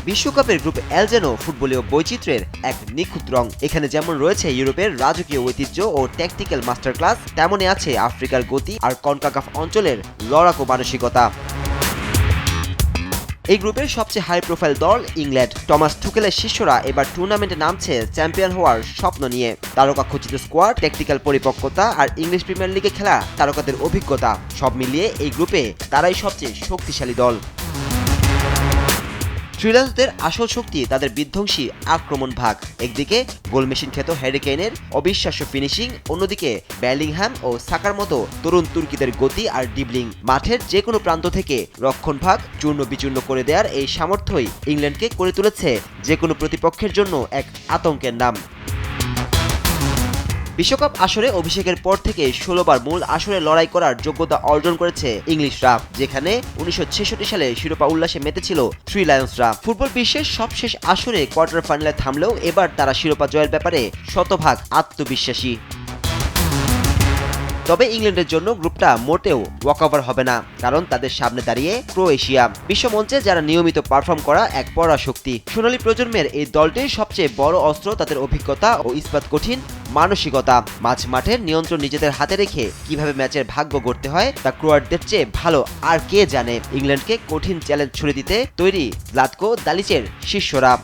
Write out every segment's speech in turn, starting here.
বিশ্বকাপের গ্রুপ এল যেন ফুটবলীয় বৈচিত্র্যের এক নিখুঁত রং। এখানে যেমন রয়েছে ইউরোপের রাজকীয় ঐতিহ্য ও ট্যাকটিক্যাল মাস্টার ক্লাস, তেমনই আছে আফ্রিকার গতি আর কনকাকাফ অঞ্চলের লড়াকু মানসিকতা। এই গ্রুপের সবচেয়ে হাই প্রোফাইল দল ইংল্যান্ড। টমাস টুকেলের শিষ্যরা এবার টুর্নামেন্টে নামছে চ্যাম্পিয়ন হওয়ার স্বপ্ন নিয়ে। তারকা খচিত স্কোয়াড, ট্যাকটিক্যাল পরিপক্কতা আর ইংলিশ প্রিমিয়ার লিগে খেলা তারকাদের অভিজ্ঞতা, সব মিলিয়ে এই গ্রুপে তারাই সবচেয়ে শক্তিশালী দল। শ্রীলঙ্কাদের আসল শক্তি তাদের বিধ্বংসী আক্রমণ ভাগ। একদিকে গোল মেশিন খ্যাত হ্যারি কেইনের অবিশ্বাস্য ফিনিশিং, অন্যদিকে বেলিংহ্যাম ও সাকার মতো তরুণ তুর্কিদের গতি আর ডিবলিং। মাঠের যে কোনো প্রান্ত থেকে রক্ষণ ভাগ চূর্ণ বিচূর্ণ করে দেওয়ার এই সামর্থ্যই ইংল্যান্ডকে করে তুলেছে যে কোনো প্রতিপক্ষের জন্য এক আতঙ্কের নাম। বিশ্বকাপ আসরে অভিষেকের পর থেকে 16 বার মূল আসরে লড়াই করার যোগ্যতা অর্জন করেছে ইংলিশরা, যেখানে 1966 সালে শিরোপা উল্লাসে মেতেছিল থ্রি লায়ন্সরা। ফুটবল বিশ্বের সবশেষ আসরে কোয়ার্টার ফাইনালে থামলেও এবার তারা শিরোপা জয়ের ব্যাপারে শতভাগ আত্মবিশ্বাসী। তবে ইংল্যান্ডের জন্য গ্রুপটা মোটেও ওয়াকওভার হবে না, কারণ তাদের সামনে দাঁড়িয়ে ক্রোয়েশিয়া, বিশ্বমঞ্চে যারা নিয়মিত পারফর্ম করা এক পরাশক্তি। সোনালী প্রজন্মের এই দলটির সবচেয়ে বড় অস্ত্র তাদের অভিজ্ঞতা ও ইস্পাত কঠিন মানসিকতা। মাঝ মাঠের নিয়ন্ত্রণ নিজেদের হাতে রেখে কিভাবে ম্যাচের ভাগ্য গড়তে হয় তা ক্রোয়াটদের চেয়ে ভালো আর কে জানে। ইংল্যান্ডকে কঠিন চ্যালেঞ্জ ছুড়ে দিতে তৈরি জ্লাতকো দালিচের শিষ্যরা।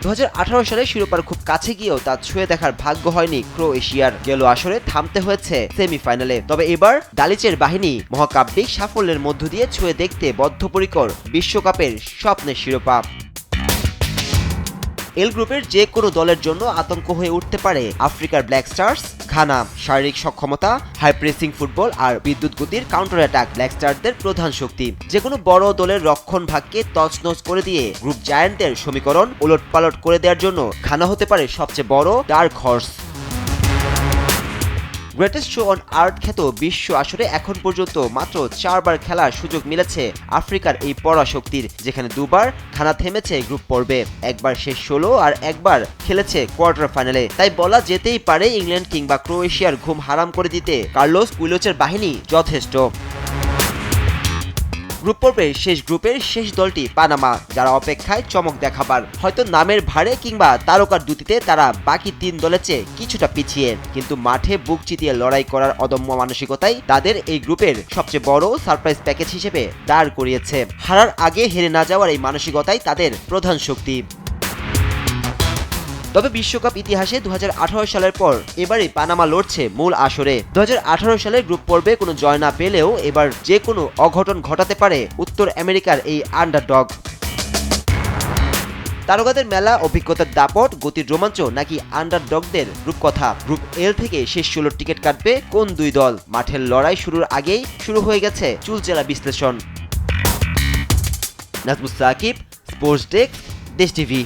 2018 সালে শিরোপার খুব কাছে গিয়েও তা ছুঁয়ে দেখার ভাগ্য হয়নি ক্রোয়েশিয়ার। গেল আসরে থামতে হয়েছে সেমিফাইনালে। তবে এবার দালিচের বাহিনী মহাকাব্যিক সাফল্যের মধ্য দিয়ে ছুঁয়ে দেখতে বদ্ধপরিকর বিশ্বকাপের স্বপ্নের শিরোপা। এল গ্রুপের যে কোনো দলের জন্য আতঙ্ক হয়ে উঠতে পারে আফ্রিকার ব্ল্যাক স্টার্স ঘানা। শারীরিক সক্ষমতা, হাই প্রেসিং ফুটবল আর বিদ্যুৎ গতির কাউন্টার অ্যাটাক ব্ল্যাক স্টারদের প্রধান শক্তি। যে কোনো বড় দলের রক্ষণ ভাগকে তছনছ করে দিয়ে গ্রুপ জায়ান্টের সমীকরণ ওলটপালট করে দেওয়ার জন্য ঘানা হতে পারে সবচেয়ে বড় dark horse. Greatest show on earth খ্যাত বিশ্ব আসরে এখন পর্যন্ত মাত্র 4 বার খেলার সুযোগ মিলেছে আফ্রিকার এই পরাশক্তির, যেখানে 2 বার ঘানা থেমেছে গ্রুপ পর্বে, একবার শেষ 16 আর একবার খেলেছে কোয়ার্টার ফাইনালে। তাই বলা যেতেই পারে ইংল্যান্ড কিংবা ক্রোয়েশিয়ার ঘুম হারাম করে দিতে কার্লোস কুইলোচের বাহিনী যথেষ্ট। গ্রুপ পর্বের গ্রুপের শেষ দলটি পানামা, যারা অপেক্ষায় চমক দেখাবার। হয়তো নামের ভারে কিংবা তারকার দুতিতে তারা বাকি 3 দলের চেয়ে কিছুটা পিছিয়ে, কিন্তু মাঠে বুক চিতিয়ে লড়াই করার অদম্য মানসিকতাই তাদের এই গ্রুপের সবচেয়ে বড় সারপ্রাইজ প্যাকেজ হিসেবে দাঁড় করিয়েছে। হারার আগে হেরে না যাওয়ার এই মানসিকতাই তাদের প্রধান শক্তি। তবে বিশ্বকাপ ইতিহাসে 2018 সালের পর এবারে পানামা লড়ছে মূল আসরে। 2018 সালের গ্রুপ পর্বে কোনো জয় না পেলেও এবার যে কোনো অঘটন ঘটাতে পারে উত্তর আমেরিকার এই আন্ডারডগ। তারকাদের মেলা, অভিজ্ঞতার দাপট, গতির রোমাঞ্চ নাকি আন্ডারডগদের রূপকথা। গ্রুপ এল থেকে শেষ 16 টিকিট কাটবে কোন দুই দল? মাঠের লড়াই শুরুর আগেই শুরু হয়ে গেছে চুলচেরা বিশ্লেষণ। নাজমুস সাকিব, স্পোর্টস ডেস্ক, দেশ টিভি।